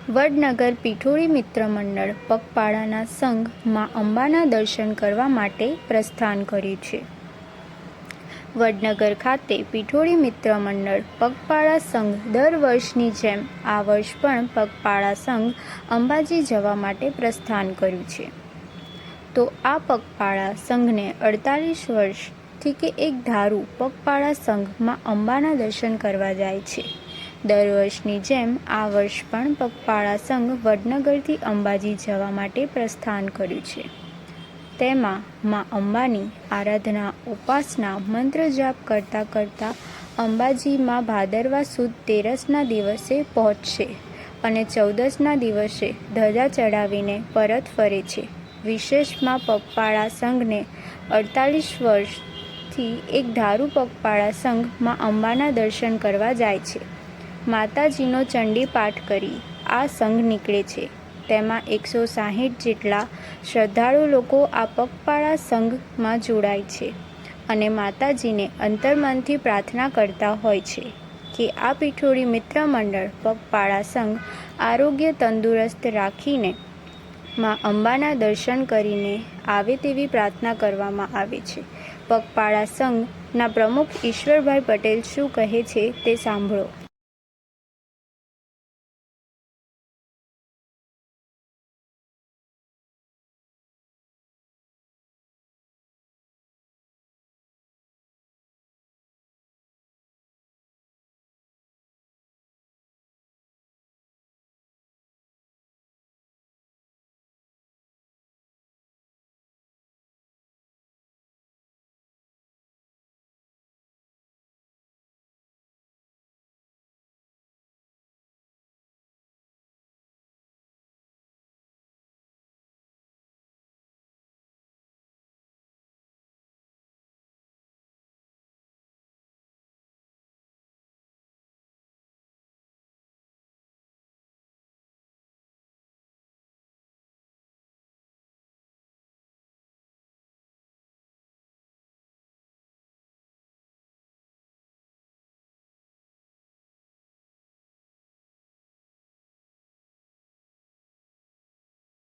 વડનગર પીઠોળી મિત્ર મંડળ પગપાળાના સંઘ માં અંબાના દર્શન કરવા માટે પ્રસ્થાન કર્યું છે. વડનગર ખાતે પીઠોળી મિત્ર મંડળ પગપાળા સંઘ દર વર્ષની જેમ આ વર્ષ પણ પગપાળા સંઘ અંબાજી જવા માટે પ્રસ્થાન કર્યું છે. તો આ પગપાળા સંઘને 48 વર્ષથી કે એક ધારું પગપાળા સંઘ માં અંબાના દર્શન કરવા જાય છે. દર વર્ષની જેમ આ વર્ષ પણ પગપાળા સંઘ વડનગરથી અંબાજી જવા માટે પ્રસ્થાન કર્યું છે. તેમાં માં અંબાની આરાધના ઉપાસના મંત્ર જાપ કરતાં કરતાં અંબાજીમાં ભાદરવા સુદ 13ના દિવસે પહોંચશે અને 14ના દિવસે ધજા ચડાવીને પરત ફરે છે. વિશેષમાં પગપાળા સંઘને 48 વર્ષથી એક ધારું પગપાળા સંઘ માં અંબાના દર્શન કરવા જાય છે. માતાજીનો ચંડી પાઠ કરી આ સંઘ નીકળે છે. તેમાં 160 જેટલા શ્રદ્ધાળુ લોકો આ પગપાળા સંઘમાં જોડાય છે અને માતાજીને અંતર્મનથી પ્રાર્થના કરતા હોય છે કે આ પીઠોળી મિત્ર મંડળ પગપાળા સંઘ આરોગ્ય તંદુરસ્ત રાખીને માં અંબાના દર્શન કરીને આવે તેવી પ્રાર્થના કરવામાં આવે છે. પગપાળા સંઘના પ્રમુખ ઈશ્વરભાઈ પટેલ શું કહે છે તે સાંભળો.